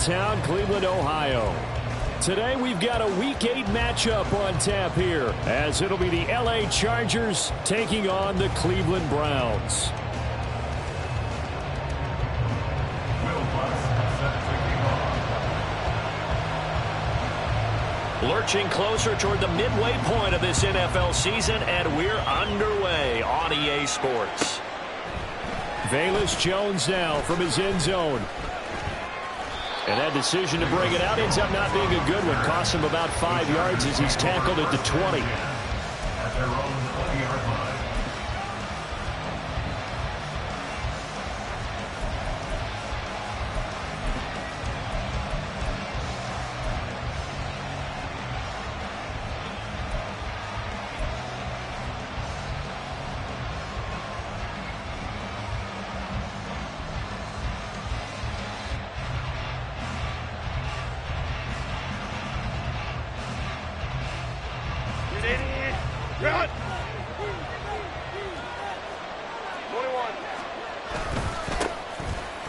downtown Cleveland, Ohio. Today we've got a Week 8 matchup on tap here, as it'll be the LA Chargers taking on the Cleveland Browns. Lurching closer toward the midway point of this NFL season, and we're underway on EA Sports. Velus Jones now from his end zone. And that decision to bring it out ends up not being a good one. Costs him about 5 yards as he's tackled at the 20. At their own 20-yard line. Run! 21.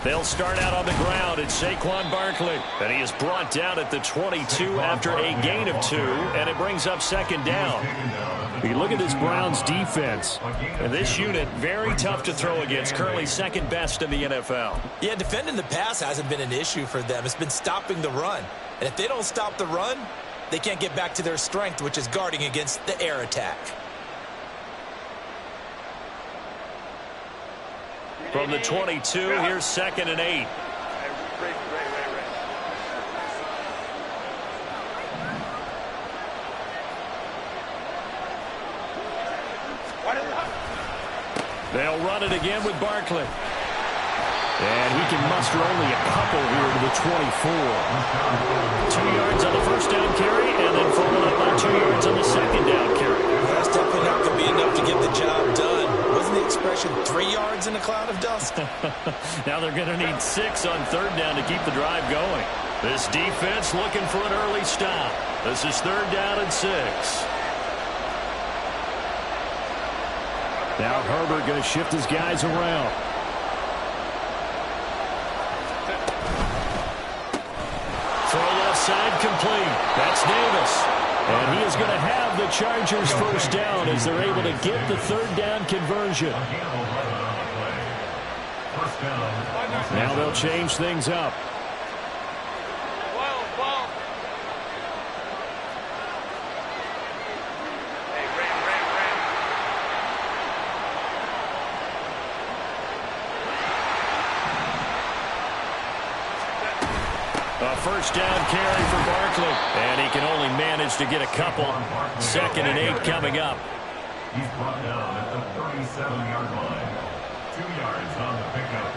They'll start out on the ground. It's Saquon Barkley. And he is brought down at the 22 after a gain of 2. And it brings up second down. You look at this Browns defense. And this unit, very tough to throw against. Currently second best in the NFL. Yeah, defending the pass hasn't been an issue for them. It's been stopping the run. And if they don't stop the run, they can't get back to their strength, which is guarding against the air attack. From the 22, here's 2nd and 8. They'll run it again with Barkley. And he can muster only a couple here to the 24. 2 yards on the first down carry, and then followed up by 2 yards on the second down carry. That's definitely not going to be enough to get the job done. Wasn't the expression 3 yards in a cloud of dust? Now they're going to need 6 on third down to keep the drive going. This defense looking for an early stop. This is 3rd down and 6. Now Herbert going to shift his guys around. Throw left side complete. That's Davis. And he is going to have the Chargers first down as they're able to get the 3rd down conversion. Now they'll change things up. A first down carry for Barkley. And he can only manage to get a couple. 2nd and 8 coming up. He's brought down at the 37-yard line. 2 yards on the pickup.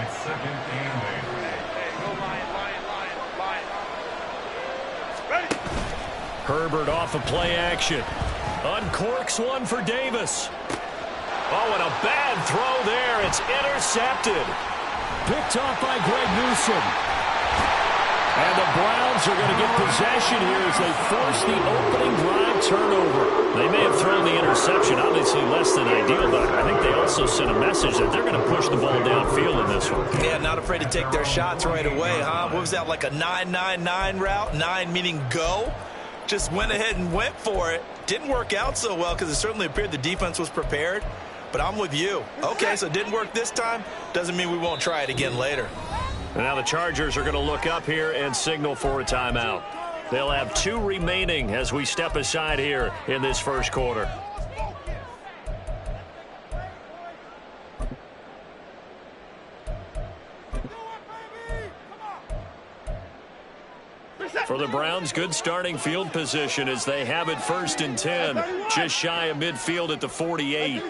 It's 2nd and 8. Go line. Ready? Herbert off of play action. Uncorks one for Davis. Oh, and a bad throw there. It's intercepted. Picked off by Greg Newsome. And the Browns are going to get possession here as they force the opening drive turnover. They may have thrown the interception, obviously less than ideal, but I think they also sent a message that they're going to push the ball downfield in this one. Yeah, not afraid to take their shots right away, huh? What was that, like a 9-9-9 route? 9 meaning go? Just went ahead and went for it. Didn't work out so well because it certainly appeared the defense was prepared. But I'm with you. Okay, so it didn't work this time. Doesn't mean we won't try it again later. And now the Chargers are going to look up here and signal for a timeout. They'll have 2 remaining as we step aside here in this first quarter. For the Browns, good starting field position as they have it 1st and 10. Just shy of midfield at the 48.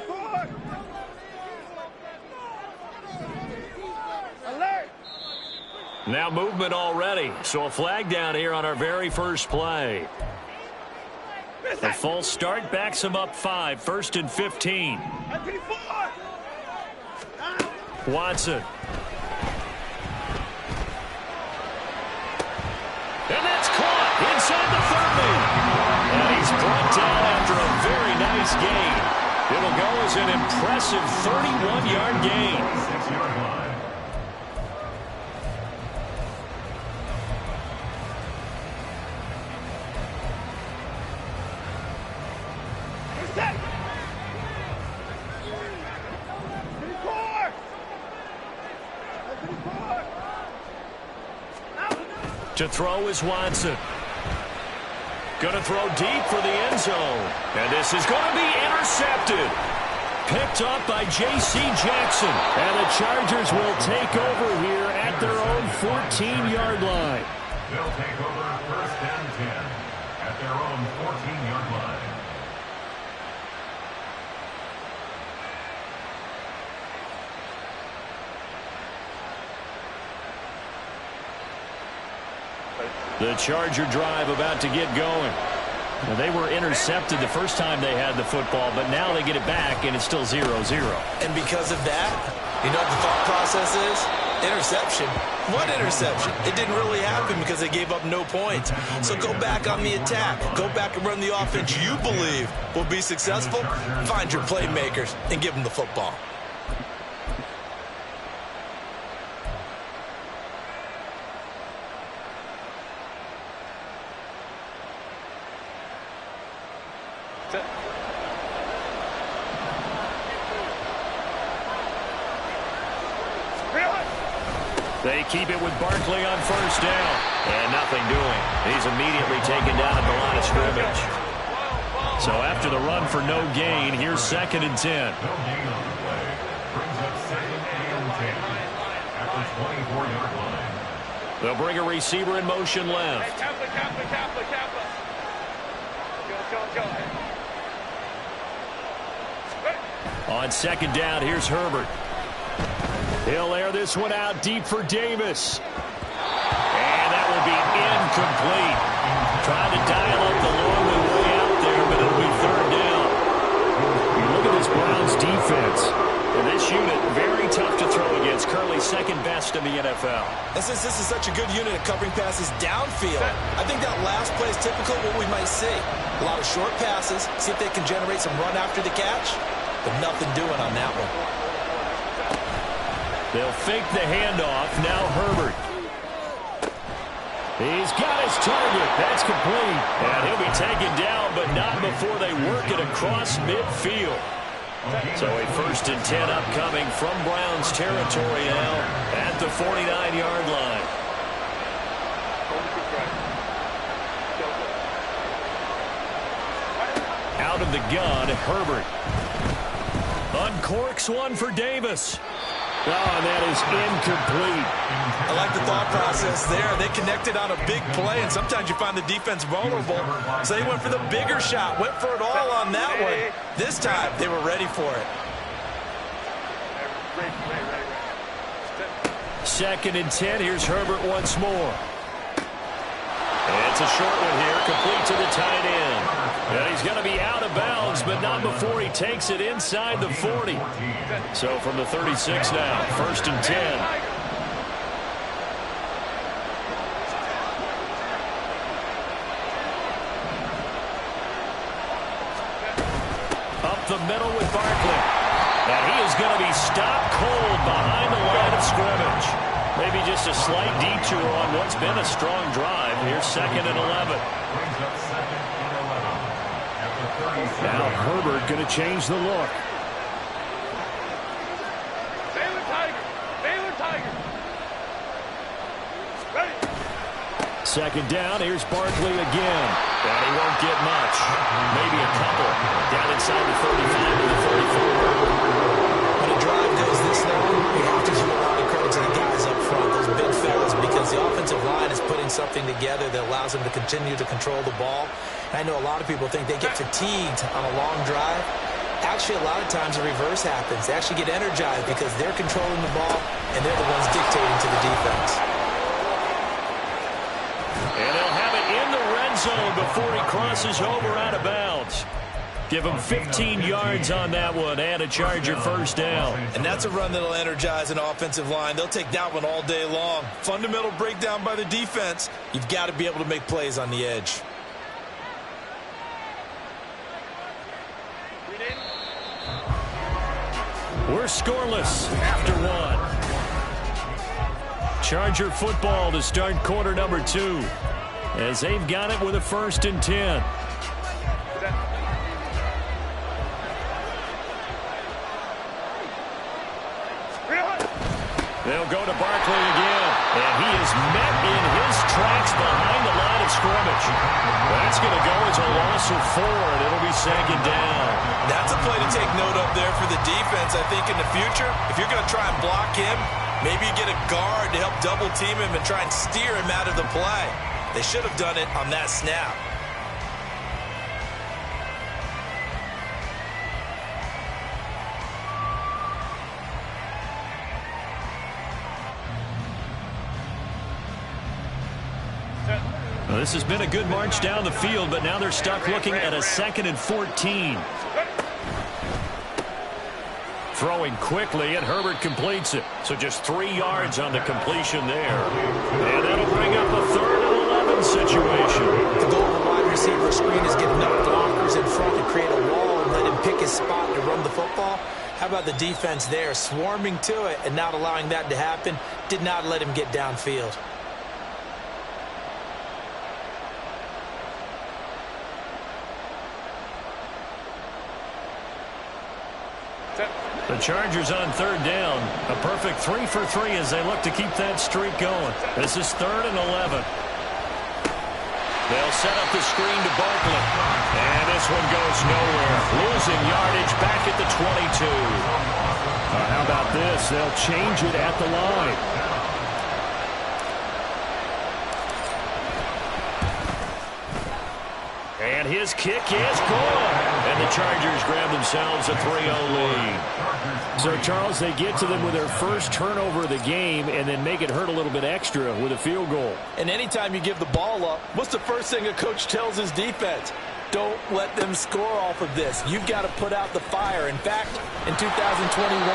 Now movement already, so a flag down here on our very first play. The false start backs him up 5, 1st and 15. Watson. And that's caught inside the 30. And he's brought down after a very nice gain. It'll go as an impressive 31-yard gain. To throw is Watson. Going to throw deep for the end zone. And this is going to be intercepted. Picked up by J.C. Jackson. And the Chargers will take over here at their own 14-yard line. They'll take over first and 10 at their own 14-yard line. The Charger drive about to get going. Well, they were intercepted the first time they had the football, but now they get it back, and it's still 0-0. And because of that, you know what the thought process is? Interception. What interception? It didn't really happen because they gave up no points. So go back on the attack. Go back and run the offense you believe will be successful. Find your playmakers and give them the football. They keep it with Barkley on first down. And nothing doing. He's immediately taken down at the line of scrimmage. So after the run for no gain, here's 2nd and 10. No gain on the play. Brings up 2nd and 10 at the 24-yard line. They'll bring a receiver in motion left. Hey, Kappa. Go. On 2nd down, here's Herbert. He'll air this one out deep for Davis. And that will be incomplete. Trying to dial up the long way out there, but it'll be 3rd down. You look at this Browns defense. And this unit, very tough to throw against. Currently 2nd best in the NFL. And since this is such a good unit at covering passes downfield, I think that last play is typical of what we might see. A lot of short passes, see if they can generate some run after the catch, but nothing doing on that one. They'll fake the handoff. Now Herbert. He's got his target. That's complete. And he'll be taken down, but not before they work it across midfield. So a 1st and 10 upcoming from Browns territory now at the 49-yard line. Out of the gun, Herbert. Uncorks one for Davis. Oh, and that is incomplete. I like the thought process there. They connected on a big play, and sometimes you find the defense vulnerable. So they went for the bigger shot, went for it all on that one. This time, they were ready for it. 2nd and 10. Here's Herbert once more. It's a short one here, complete to the tight end. And he's going to be out of bounds, but not before he takes it inside the 40. So from the 36 now, 1st and 10. Up the middle with Barkley. And he is going to be stopped cold behind the line of scrimmage. Maybe just a slight detour on what's been a strong drive. Here's 2nd and 11. Now Herbert going to change the look. Baylor Tiger. Ready. 2nd down. Here's Barkley again. And he won't get much. Maybe a couple. Down inside the 35 to the 34. When a drive goes this long, you have to give a lot of credit to the guys up front, those big fellas, because the offensive line is putting something together that allows them to continue to control the ball. And I know a lot of people think they get fatigued on a long drive. Actually, a lot of times the reverse happens. They actually get energized because they're controlling the ball, and they're the ones dictating to the defense. And they'll have it in the red zone before he crosses over out of bounds. Give him 15 yards on that one and a Charger 1st down. And that's a run that'll energize an offensive line. They'll take that one all day long. Fundamental breakdown by the defense. You've got to be able to make plays on the edge. We're scoreless after one. Charger football to start quarter number 2. As they've got it with a 1st and 10. They'll go to Barkley again. And he is met in his tracks blocks behind the line of scrimmage. That's going to go as a loss of 4, and it'll be second down. That's a play to take note of there for the defense. I think in the future, if you're going to try and block him, maybe you get a guard to help double team him and try and steer him out of the play. They should have done it on that snap. Well, this has been a good march down the field, but now they're stuck looking at a 2nd and 14. Throwing quickly, and Herbert completes it. So just 3 yards on the completion there. And that'll bring up a 3rd and 11 situation. The goal of a wide receiver screen is get enough blockers in front to create a wall and let him pick his spot to run the football. How about the defense there, swarming to it and not allowing that to happen? Did not let him get downfield. The Chargers on 3rd down. A perfect 3 for 3 as they look to keep that streak going. This is 3rd and 11. They'll set up the screen to Barkley. And this one goes nowhere. Losing yardage back at the 22. How about this? They'll change it at the line. And his kick is good. And the Chargers grab themselves a 3-0 lead. So, Charles, they get to them with their first turnover of the game and then make it hurt a little bit extra with a field goal. And anytime you give the ball up, what's the first thing a coach tells his defense? Don't let them score off of this. You've got to put out the fire. In fact, in 2021,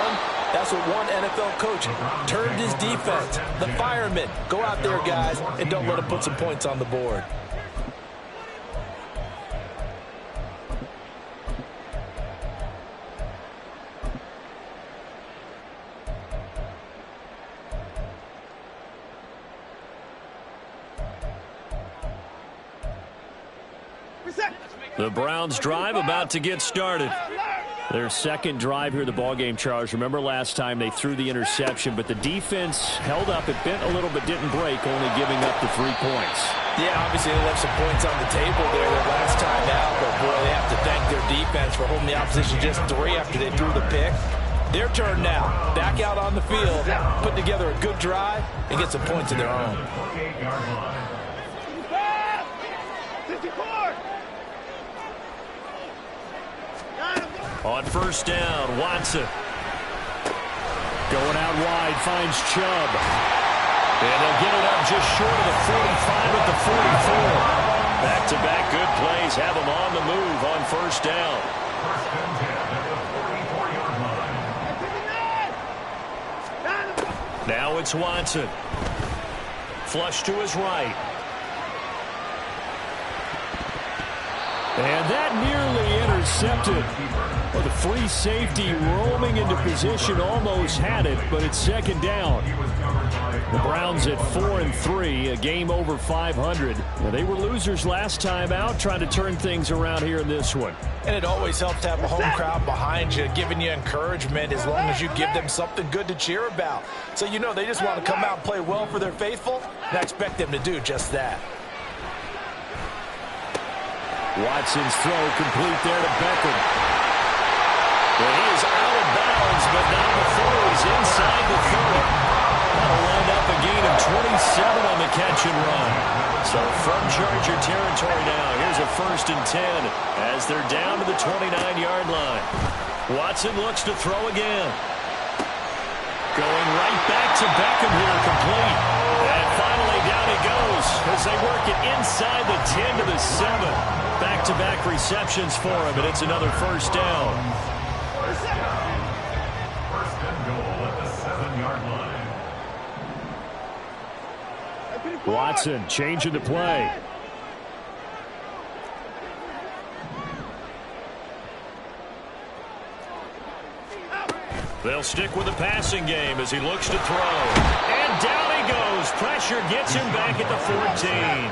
that's what one NFL coach turned his defense. The firemen. Go out there, guys, and don't let them put some points on the board. The Browns drive about to get started. Their second drive here, the ballgame, Charles. Remember last time they threw the interception, but the defense held up. It bent a little but didn't break, only giving up the 3 points. Yeah, obviously they left some points on the table there the last time out, but boy, they have to thank their defense for holding the opposition just 3 after they threw the pick. Their turn now. Back out on the field, put together a good drive, and get some points of their own. On 1st down, Watson. Going out wide, finds Chubb. And they'll get it up just short of the 45 at the 44. Back-to-back good plays have them on the move on 1st down. Now it's Watson. Flush to his right. And that nearly intercepted. Well, the free safety roaming into position almost had it, but it's 2nd down. The Browns at 4-3, a game over 500. Now, they were losers last time out, trying to turn things around here in this one. And it always helps to have a home crowd behind you, giving you encouragement as long as you give them something good to cheer about. So you know they just want to come out and play well for their faithful, and I expect them to do just that. Watson's throw complete there to Beckham. Well, he is out of bounds, but not before he's inside the 30. That'll wind up a gain of 27 on the catch and run. So from Charger territory now, here's a 1st and 10 as they're down to the 29-yard line. Watson looks to throw again. Going right back to Beckham here, complete. And finally down he goes as they work it inside the 10 to the 7. Back-to-back receptions for him, and it's another 1st down. 1st and goal at the 7-yard line. Watson changing the play. They'll stick with the passing game as he looks to throw. And down he goes. Pressure gets him back at the 14.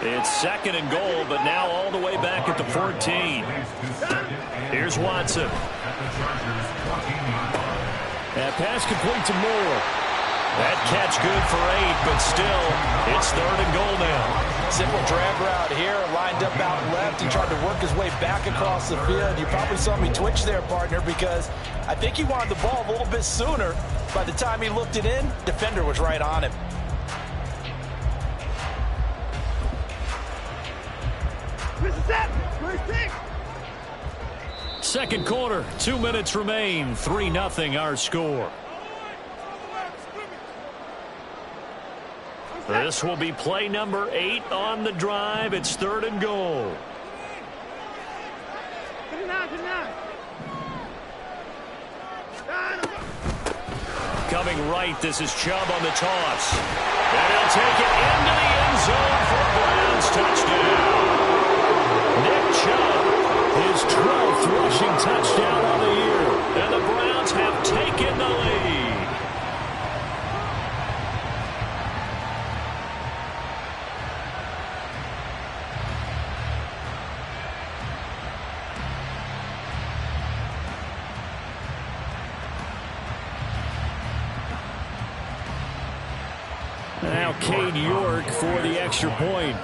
It's 2nd and goal, but now all the way back at the 14. Here's Watson. That pass complete to Moore. That catch good for 8, but still, it's 3rd and goal Simple drag route here, lined up out left. He tried to work his way back across the field. You probably saw me twitch there, partner, because I think he wanted the ball a little bit sooner. By the time he looked it in, defender was right on him. Second quarter, 2 minutes remain. 3-0 our score. This will be play number 8 on the drive. It's 3rd and goal. Coming right, this is Chubb on the toss. And he'll take it into the end zone for a Browns touchdown. Nick Chubb, his 12th rushing touchdown on the year. And the Browns have taken the lead. Now Cade York for the extra point.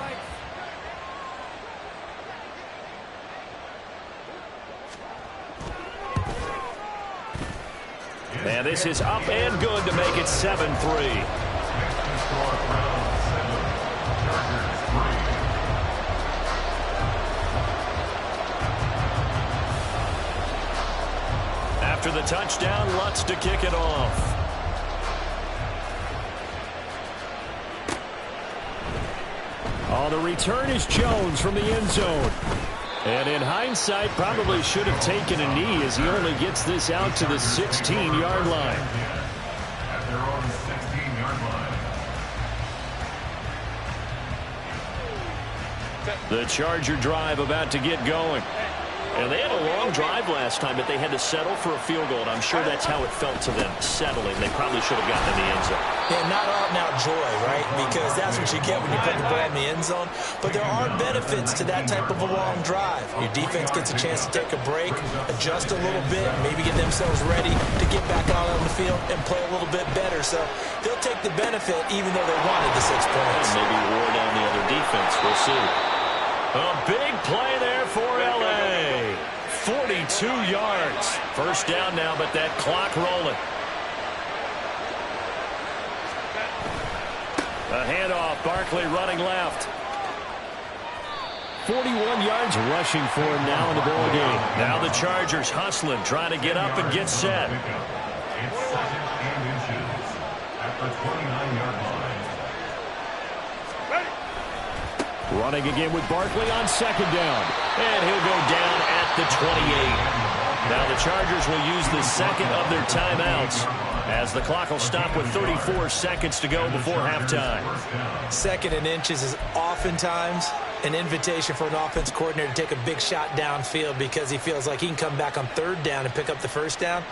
And this is up and good to make it 7-3. After the touchdown, Lutz to kick it off. Oh, the return is Jones from the end zone. And in hindsight, probably should have taken a knee as he only gets this out to the 16-yard line. At their own 16-yard line. The Charger drive about to get going. And they had a long drive last time, but they had to settle for a field goal, and I'm sure that's how it felt to them, settling. They probably should have gotten in the end zone. And not out and out joy, right? Because that's what you get when you put the ball in the end zone. But there are benefits to that type of a long drive. Your defense gets a chance to take a break, adjust a little bit, maybe get themselves ready to get back out on the field and play a little bit better. So they'll take the benefit even though they wanted the 6 points. And maybe wore down the other defense. We'll see. A big play there for L.A. 42 yards. First down now, but that clock rolling. A handoff, Barkley running left. 41 yards rushing for him now in the ball game. Now the Chargers hustling, trying to get up and get set. It's 2nd and inches at the 29-yard line. Running again with Barkley on 2nd down. And he'll go down at the 28. Now the Chargers will use the second of their timeouts as the clock will stop with 34 seconds to go before halftime. 2nd and inches is oftentimes an invitation for an offense coordinator to take a big shot downfield because he feels like he can come back on 3rd down and pick up the 1st down.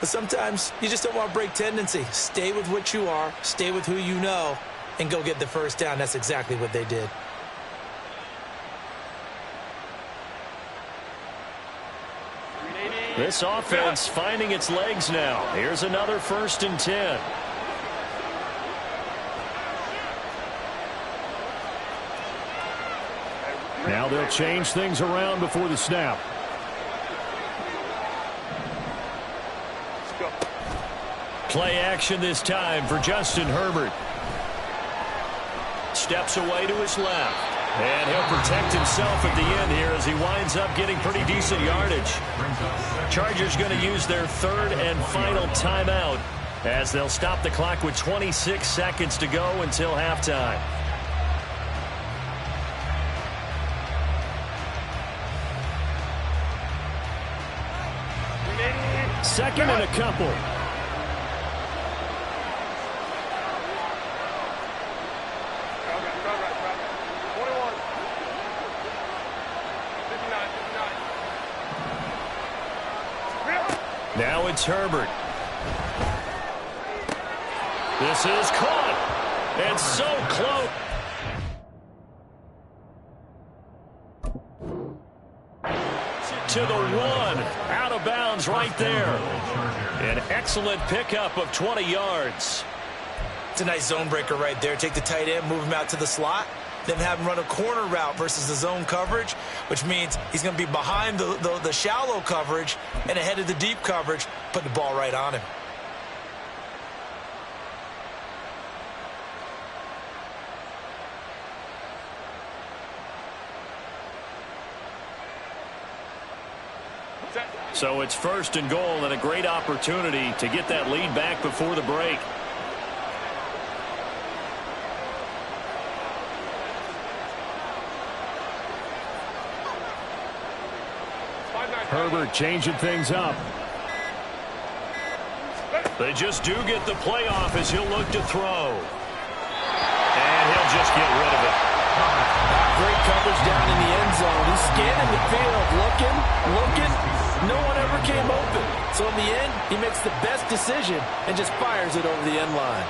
But sometimes you just don't want to break tendency. Stay with what you are, stay with who you know, and go get the 1st down. That's exactly what they did. This offense finding its legs now. Here's another 1st and 10. Now they'll change things around before the snap. Play action this time for Justin Herbert. Steps away to his left. And he'll protect himself at the end here as he winds up getting pretty decent yardage. Chargers going to use their 3rd and final timeout as they'll stop the clock with 26 seconds to go until halftime. Second and a couple. Now it's Herbert. This is caught. And so close. To the 1. Out of bounds right there. An excellent pickup of 20 yards. It's a nice zone breaker right there. Take the tight end, move him out to the slot. than have him run a corner route versus the zone coverage, which means he's going to be behind the shallow coverage and ahead of the deep coverage, putting the ball right on him. So it's 1st and goal and a great opportunity to get that lead back before the break. Herbert changing things up. They just do get the play off as he'll look to throw. And he'll just get rid of it. Great coverage down in the end zone. He's scanning the field, looking. No one ever came open. So in the end, he makes the best decision and just fires it over the end line.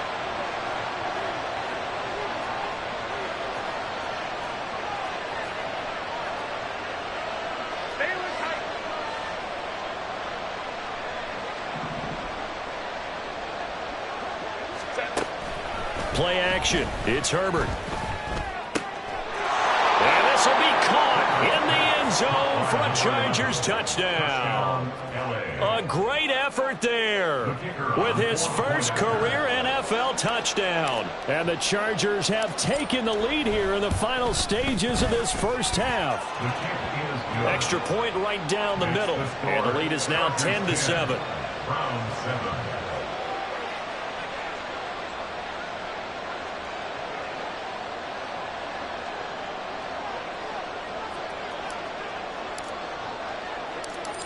Play action. It's Herbert. And this will be caught in the end zone for a Chargers touchdown. A great effort there with his first career NFL touchdown. And the Chargers have taken the lead here in the final stages of this first half. Extra point right down the middle. And the lead is now 10-7. Round 7.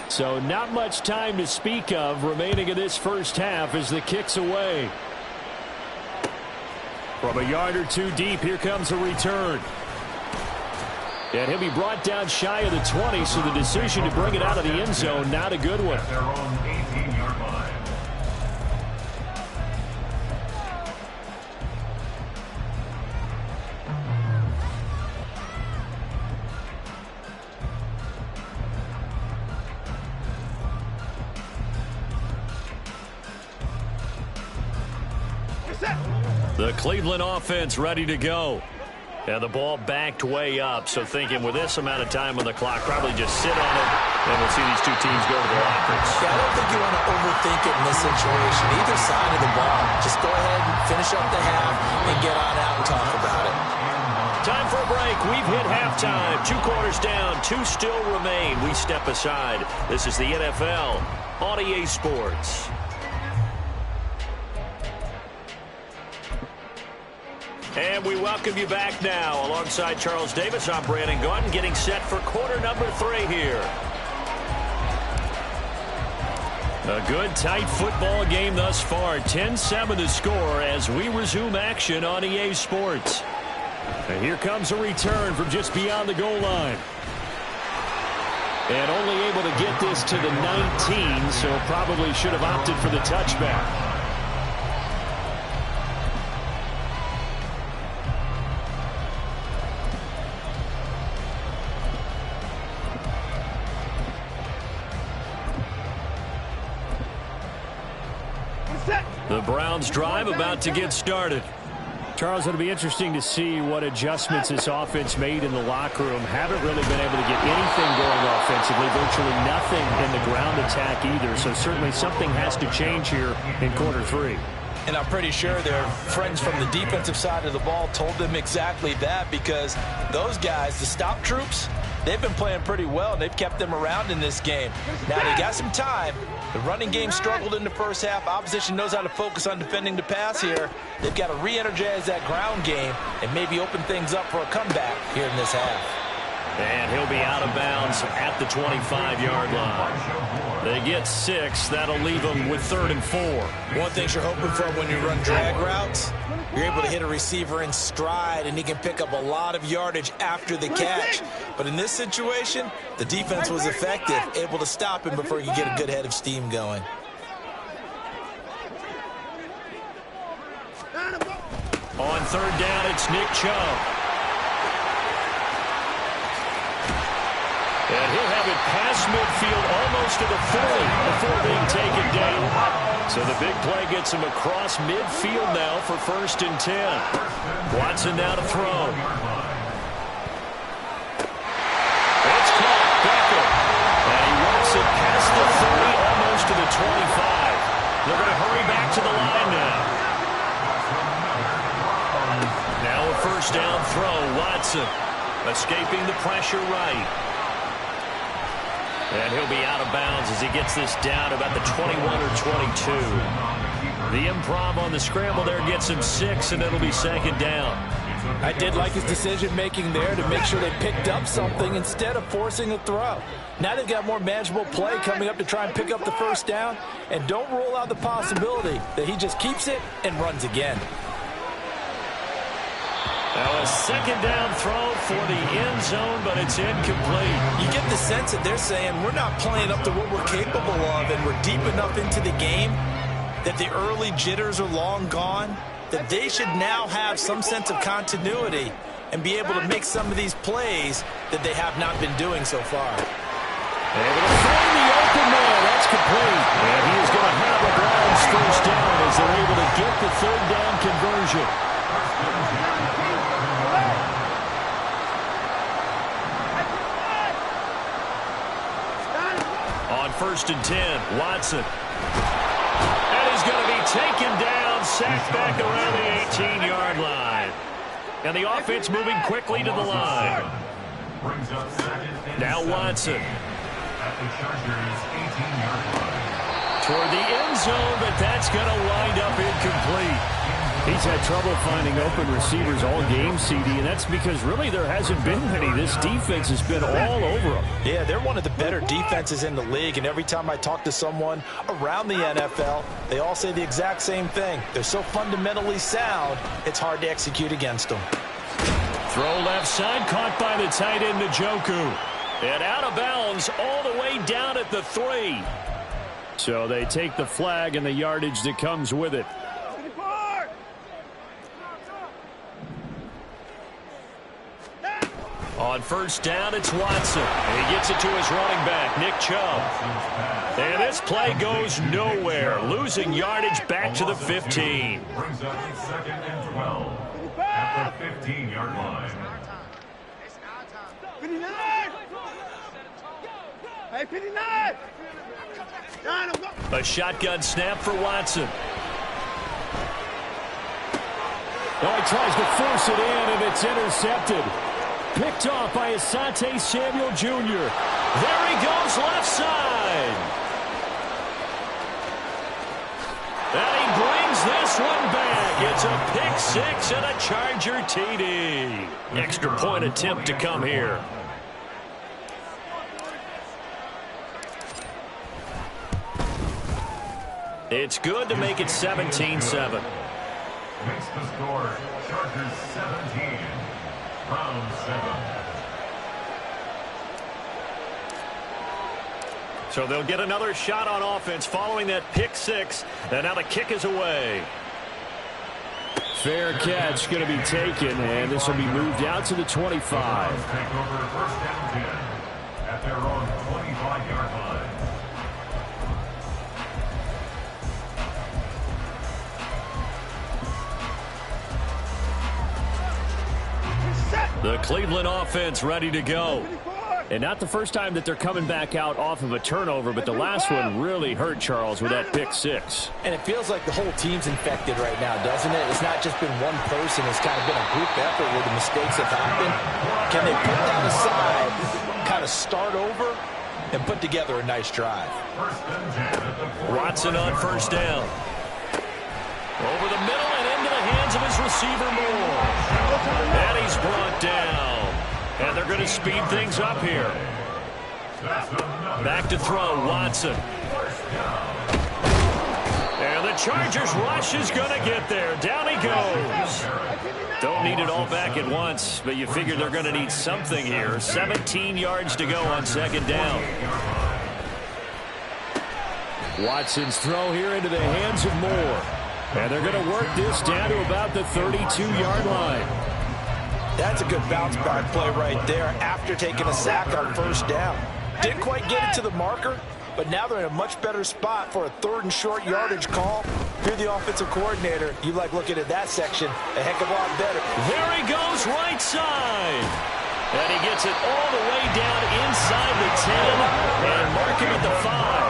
So not much time to speak of remaining in this first half as the kick's away. From a yard or two deep, here comes a return. And he'll be brought down shy of the 20, so the decision to bring it out of the end zone, not a good one. At their own 18-yard line. The Cleveland offense ready to go. And the ball backed way up, so thinking with this amount of time on the clock, probably just sit on it, and we'll see these two teams go to the lockers. Yeah, I don't think you want to overthink it in this situation. Either side of the ball. Just go ahead and finish up the half and get on out and talk about it. Time for a break. We've hit halftime. 2 quarters down, 2 still remain. We step aside. This is the NFL on EA Sports. And we welcome you back now. Alongside Charles Davis, I'm Brandon Gaudin, getting set for quarter number 3 here. A good, tight football game thus far. 10-7 to score as we resume action on EA Sports. And here comes a return from just beyond the goal line. And only able to get this to the 19, so probably should have opted for the touchback. The Browns drive about to get started. Charles, it'll be interesting to see what adjustments this offense made in the locker room. Haven't really been able to get anything going offensively, virtually nothing in the ground attack either. So certainly something has to change here in quarter 3. And I'm pretty sure their friends from the defensive side of the ball told them exactly that, because those guys, the stop troops, they've been playing pretty well. They've kept them around in this game. Now they got some time. The running game struggled in the first half. Opposition knows how to focus on defending the pass here. They've got to re-energize that ground game and maybe open things up for a comeback here in this half. And he'll be out of bounds at the 25-yard line. They get 6. That'll leave them with 3rd and 4. One thing you're hoping for when you run drag routes, you're able to hit a receiver in stride, and he can pick up a lot of yardage after the catch. But in this situation, the defense was effective, able to stop him before he could get a good head of steam going. On 3rd down, it's Nick Chubb. And he'll have it past midfield, almost to the 40 before being taken down. So the big play gets him across midfield now for 1st and 10. Watson now to throw. throw, Watson. Escaping the pressure right. And he'll be out of bounds as he gets this down about the 21 or 22. The improv on the scramble there gets him 6, and it'll be second down. I did like his decision-making there to make sure they picked up something instead of forcing a throw. Now they've got more manageable play coming up to try and pick up the first down, and don't rule out the possibility that he just keeps it and runs again. Now a second down throw for the end zone, but it's incomplete. You get the sense that they're saying we're not playing up to what we're capable of, and we're deep enough into the game that the early jitters are long gone, that they should now have some sense of continuity and be able to make some of these plays that they have not been doing so far. Able to find the open man. That's complete. And he is going to have the Browns first down as they're able to get the third down conversion. On 1st and 10, Watson. And he's going to be taken down, sacked back around the 18-yard line. And the offense moving quickly to the line. Now Watson. Toward the end zone, but that's going to wind up incomplete. He's had trouble finding open receivers all game, CD, and that's because really there hasn't been many. This defense has been all over them. Yeah, they're one of the better defenses in the league, and every time I talk to someone around the NFL, they all say the exact same thing. They're so fundamentally sound, it's hard to execute against them. Throw left side, caught by the tight end, Njoku. And out of bounds all the way down at the 3. So they take the flag and the yardage that comes with it. On 1st down, it's Watson. And he gets it to his running back, Nick Chubb. And this play goes nowhere. Losing yardage back to the 15. Brings up 2nd and 12 at the 15-yard line. A shotgun snap for Watson. Now he tries to force it in, and it's intercepted. Picked off by Asante Samuel Jr. There he goes, left side. And he brings this one back. It's a pick 6 and a Charger TD. Extra point attempt to come here. It's good to make it 17-7. Makes the score Chargers 17, Browns 7. So they'll get another shot on offense following that pick 6. And now the kick is away. Fair catch going to be taken, and this will be moved out to the 25. Take over 1st and 10 at their own 25-yard line. The Cleveland offense ready to go. And not the first time that they're coming back out off of a turnover, but the last one really hurt Charles with that pick 6. And it feels like the whole team's infected right now, doesn't it? It's not just been one person. It's kind of been a group effort where the mistakes have happened. Can they put that aside, kind of start over, and put together a nice drive? Watson on 1st down. Over the middle and into the hands of his receiver Moore. And he's brought down. And they're going to speed things up here. Back to throw, Watson. And the Chargers rush is going to get there. Down he goes. Don't need it all back at once, but you figure they're going to need something here. 17 yards to go on 2nd down. Watson's throw here into the hands of Moore. And they're going to work this down to about the 32-yard line. That's a good bounce-back play right there after taking a sack on 1st down. Didn't quite get it to the marker, but now they're in a much better spot for a 3rd and short yardage call. If you're the offensive coordinator, you like looking at that section a heck of a lot better. There he goes, right side. And he gets it all the way down inside the 10 and mark him at the 5.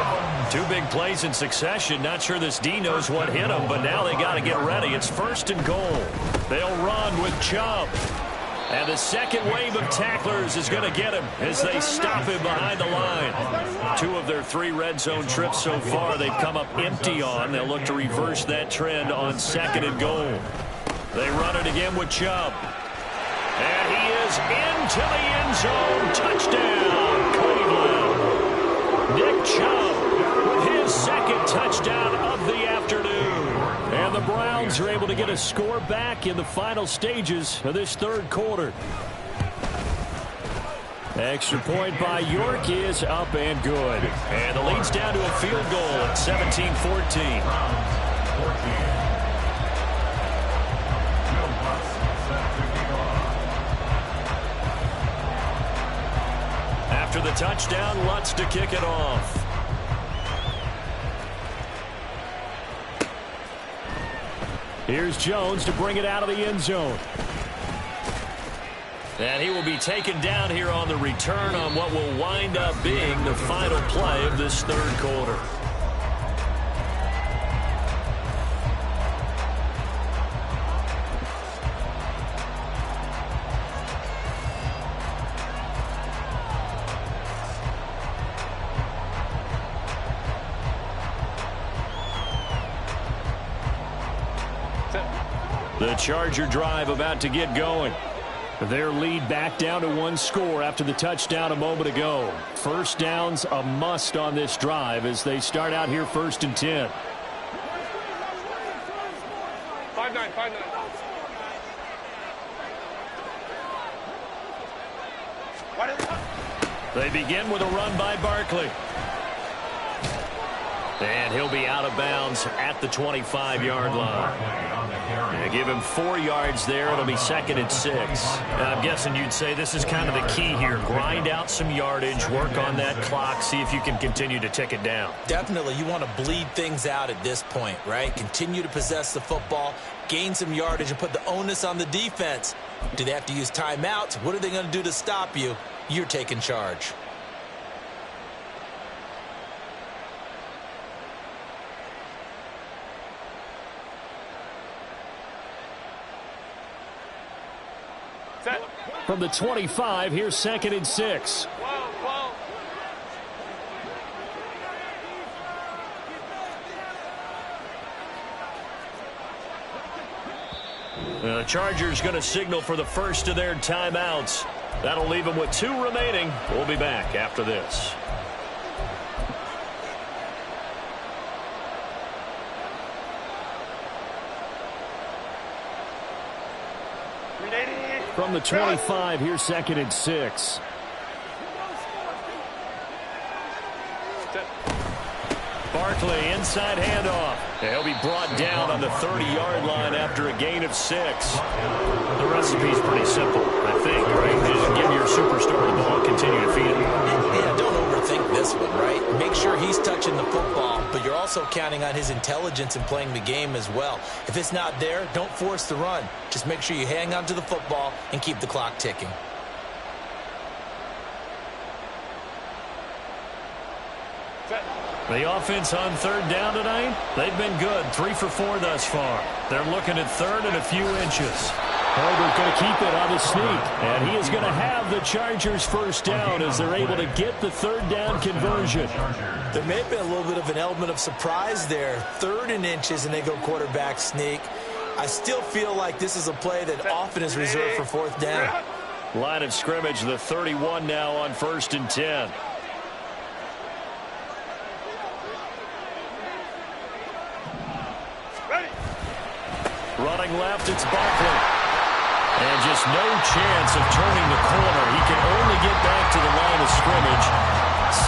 2 big plays in succession. Not sure this D knows what hit him, but now they got to get ready. It's 1st and goal. They'll run with Chubb. And the second wave of tacklers is going to get him as they stop him behind the line. 2 of their 3 red zone trips so far they've come up empty on. They'll look to reverse that trend on 2nd and goal. They run it again with Chubb. And he is into the end zone. Touchdown, Cleveland. Nick Chubb with his 2nd touchdown of the afternoon. And the Browns are able to get a score back in the final stages of this 3rd quarter. Extra point by York is up and good. And the lead's down to a field goal at 17-14. After the touchdown, Lutz to kick it off. Here's Jones to bring it out of the end zone. And he will be taken down here on the return on what will wind up being the final play of this 3rd quarter. The Charger drive about to get going. Their lead back down to 1 score after the touchdown a moment ago. First down's a must on this drive as they start out here 1st and 10. 5-9. They begin with a run by Barkley. And he'll be out of bounds at the 25-yard line. They give him 4 yards there. It'll be 2nd and 6. I'm guessing you'd say this is kind of the key here. Grind out some yardage, work on that clock, see if you can continue to tick it down. Definitely, you want to bleed things out at this point, right? Continue to possess the football, gain some yardage, and put the onus on the defense. Do they have to use timeouts? What are they going to do to stop you? You're taking charge. From the 25, here's 2nd and 6. The Chargers going to signal for the first of their timeouts. That'll leave them with 2 remaining. We'll be back after this. From the 25, here's 2nd and 6. Barkley, inside handoff. He'll be brought down on the 30-yard line after a gain of 6. The recipe's pretty simple, I think, right? Just give your superstar the ball and continue to feed him. Yeah, don't overthink this one, right? Make sure he's touching the football, but you're also counting on his intelligence in playing the game as well. If it's not there, don't force the run. Just make sure you hang on to the football and keep the clock ticking. The offense on 3rd down tonight, they've been good. 3 for 4 thus far. They're looking at 3rd and a few inches. Herbert going to keep it on the sneak. And he is going to have the Chargers first down as they're able to get the 3rd down conversion. There may have been a little bit of an element of surprise there. 3rd and inches and they go quarterback sneak. I still feel like this is a play that often is reserved for 4th down. Line of scrimmage, the 31 now on 1st and 10. Running left, it's Barkley. And just no chance of turning the corner. He can only get back to the line of scrimmage.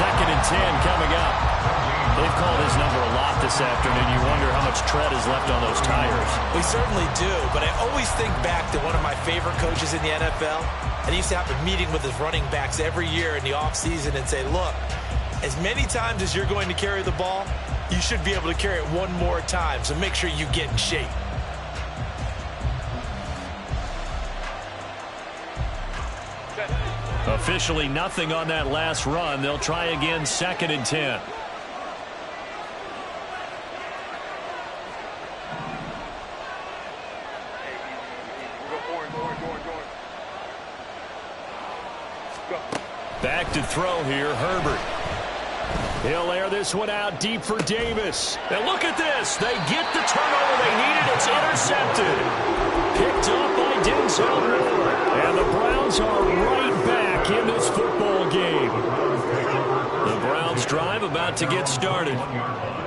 2nd and 10 coming up. They've called his number a lot this afternoon. You wonder how much tread is left on those tires. We certainly do, but I always think back to one of my favorite coaches in the NFL. And he used to have a meeting with his running backs every year in the offseason and say, look, as many times as you're going to carry the ball, you should be able to carry it one more time. So make sure you get in shape. Officially nothing on that last run. They'll try again 2nd and 10. go. Back to throw here, Herbert. He'll air this one out deep for Davis. And look at this. They get the turnover they needed. It's intercepted. Picked up by Denzel Moore. And the Browns are right back in this football game. The Browns drive about to get started.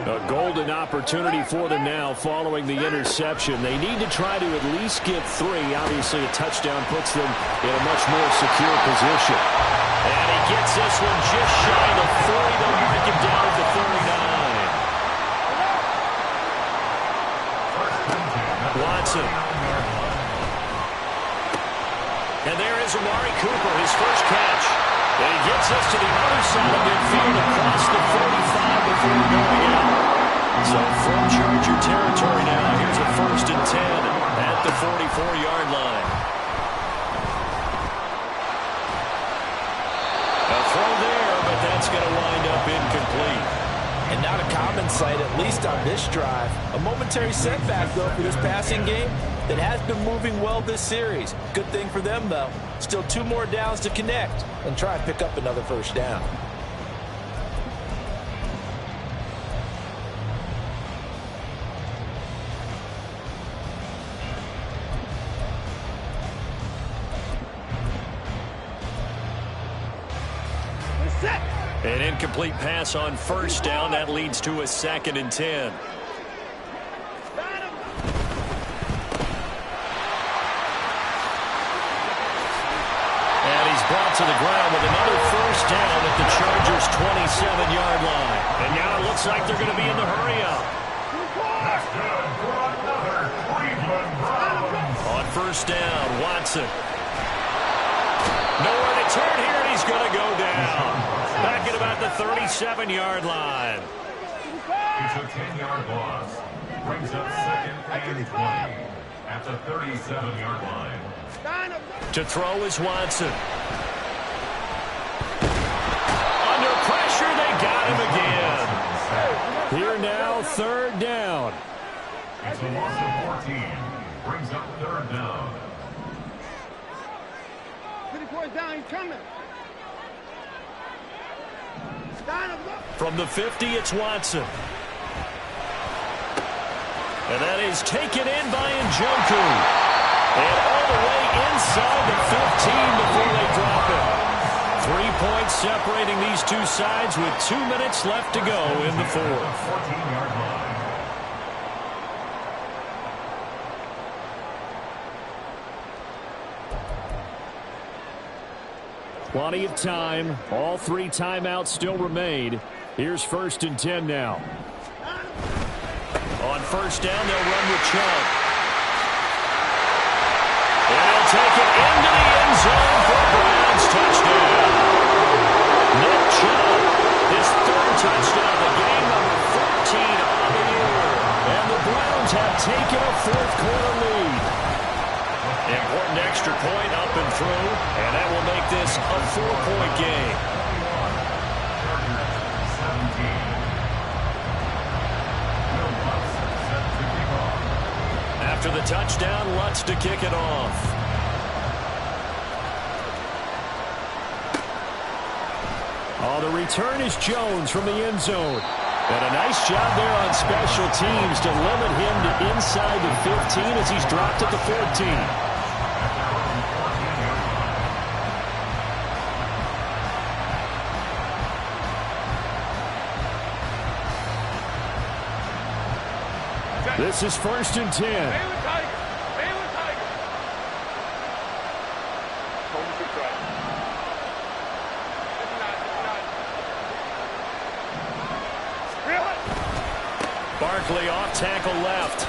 A golden opportunity for them now following the interception. They need to try to at least get 3. Obviously, a touchdown puts them in a much more secure position. And he gets this one just shy of 40. They'll mark him down at the 39. Watson. And there is Amari Cooper, his first catch. And he gets us to the other side of midfield across the 45 before going out. So from Charger territory now, here's a 1st and 10 at the 44-yard line. A throw there, but that's going to wind up incomplete. And not a common sight, at least on this drive. A momentary setback, though, for this passing game that has been moving well this series. Good thing for them, though. Still 2 more downs to connect and try and pick up another first down. An incomplete pass on 1st down. That leads to a 2nd and 10. And he's brought to the ground with another 1st down at the Chargers' 27-yard line. And now it looks like they're going to be in the hurry-up. That's good for another Cleveland Browns. On 1st down, Watson. Nowhere to turn here, and he's going to go down. Back at about the 37-yard line. It's a 10-yard loss. Brings up 2nd and 20 at the 37-yard line. To throw is Watson. Under pressure, they got him again. Here now, 3rd down. It's a loss of 14. Brings up 3rd down. 54 down, he's coming. From the 50, it's Watson. And that is taken in by Njoku. And all the way inside the 15 before they drop it. 3 points separating these two sides with 2 minutes left to go in the 4th. 14-yard line. Plenty of time. All 3 timeouts still remain. Here's 1st and 10 now. On 1st down, they'll run with Chubb. And he'll take it into the end zone for a Browns touchdown. Nick Chubb, his 3rd touchdown of the game, number 14 on the year. And the Browns have taken a 4th quarter lead. Important extra point up and through, and that will make this a 4-point game. After the touchdown, Lutz to kick it off. Oh, the return is Jones from the end zone. And a nice job there on special teams to limit him to inside the 15 as he's dropped at the 14. This is 1st and 10. Stay with Tiger. Stay with Tiger. Hold the try. 59. Really? Barkley off tackle left.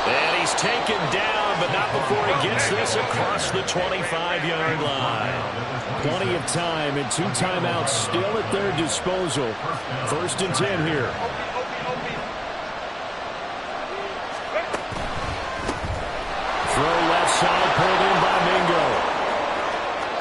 And he's taken down, but not before he gets this across the 25-yard line. Plenty of time and 2 timeouts still at their disposal. 1st and 10 here. Throw left side, pulled in by Mingo.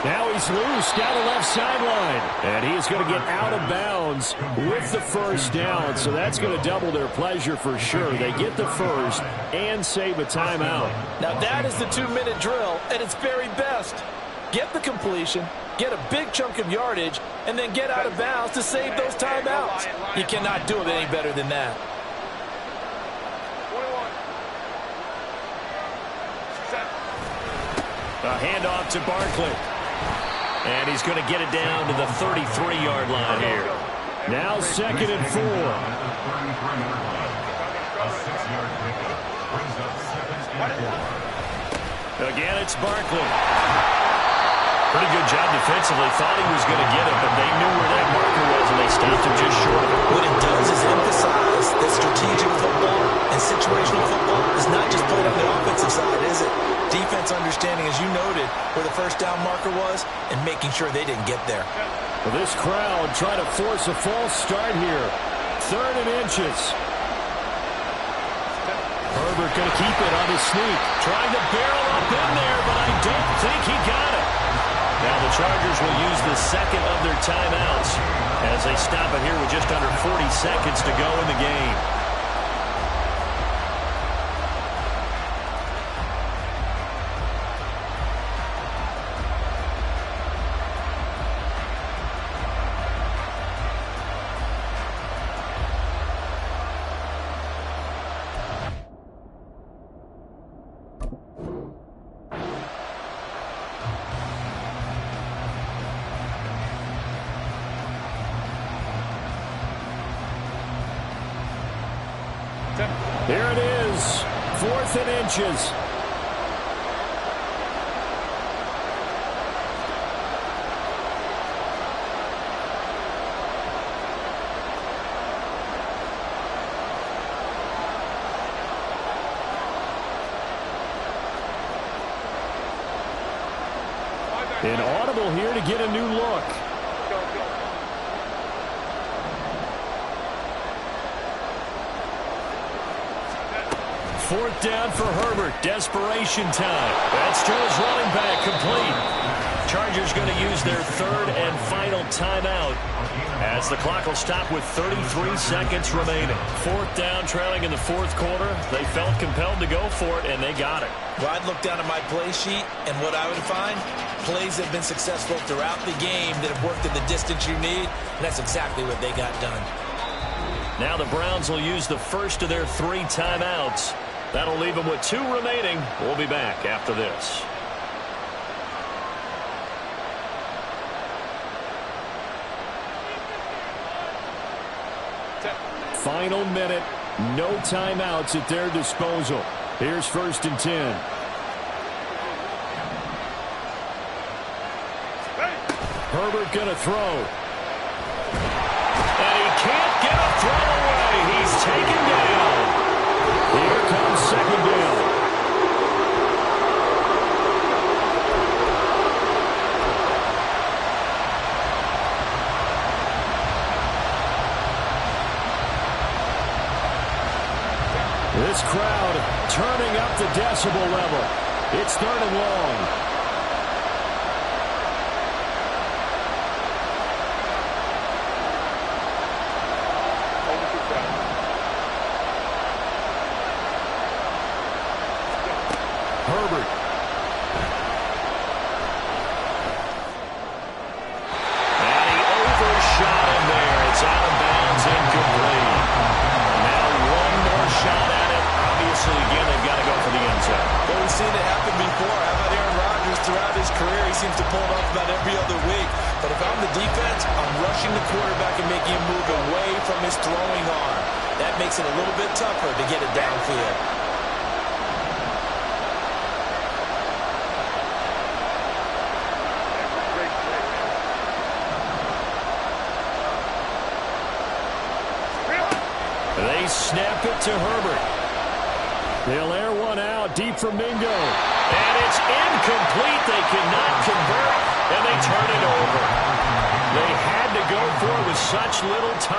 Now he's loose down the left sideline. And he's going to get out of bounds with the 1st down. So that's going to double their pleasure for sure. They get the 1st and save a timeout. Now that is the 2-minute drill at its very best. get the completion, get a big chunk of yardage, and then get out of bounds to save those timeouts. You cannot do it any better than that. 21. Set. A handoff to Barkley. And he's going to get it down to the 33-yard line here. Now 2nd and 4. A 33-yard line. A 6-yard pickup brings up 2nd and 4. Again, it's Barkley. Pretty good job defensively. Thought he was going to get it, but they knew where that marker was, and they stopped him just short of it. What it does is emphasize that strategic football and situational football is not just played on the offensive side, is it? Defense understanding, as you noted, where the first down marker was and making sure they didn't get there. Well, this crowd trying to force a false start here. 3rd and inches. Herbert going to keep it on his sneak. Trying to barrel up in there, but I don't think he got it. Now the Chargers will use the 2nd of their timeouts as they stop it here with just under 40 seconds to go in the game. Here it is, 4th and inches. Inaudible here to get a new look. Go. 4th down for Herbert. Desperation time. That's to his running back. Complete. Chargers going to use their 3rd and final timeout as the clock will stop with 33 seconds remaining. 4th down, trailing in the 4th quarter. They felt compelled to go for it, and they got it. Well, I'd look down at my play sheet, and what I would find, plays have been successful throughout the game that have worked in the distance you need, and that's exactly what they got done. Now the Browns will use the first of their 3 timeouts. That'll leave them with 2 remaining. We'll be back after this. Final minute. No timeouts at their disposal. Here's 1st and 10. Herbert going to throw. And he can't get a throw away. He's taken down. Here comes 2nd down. This crowd turning up the decibel level. It's 3rd and long. Herbert. And he overshot him there. It's out of bounds, incomplete. Now 1 more shot at it. Obviously, again, they've got to go for the end zone. Well, we've seen it happen before. How about Aaron Rodgers throughout his career? He seems to pull it off about every other week. But if I'm the defense, I'm rushing the quarterback and making him move away from his throwing arm. That makes it a little bit tougher to get it downfield. They snap it to Herbert. They'll air one out deep for Mingo. And it's incomplete. They cannot convert, and they turn it over. They had to go for it with such little time.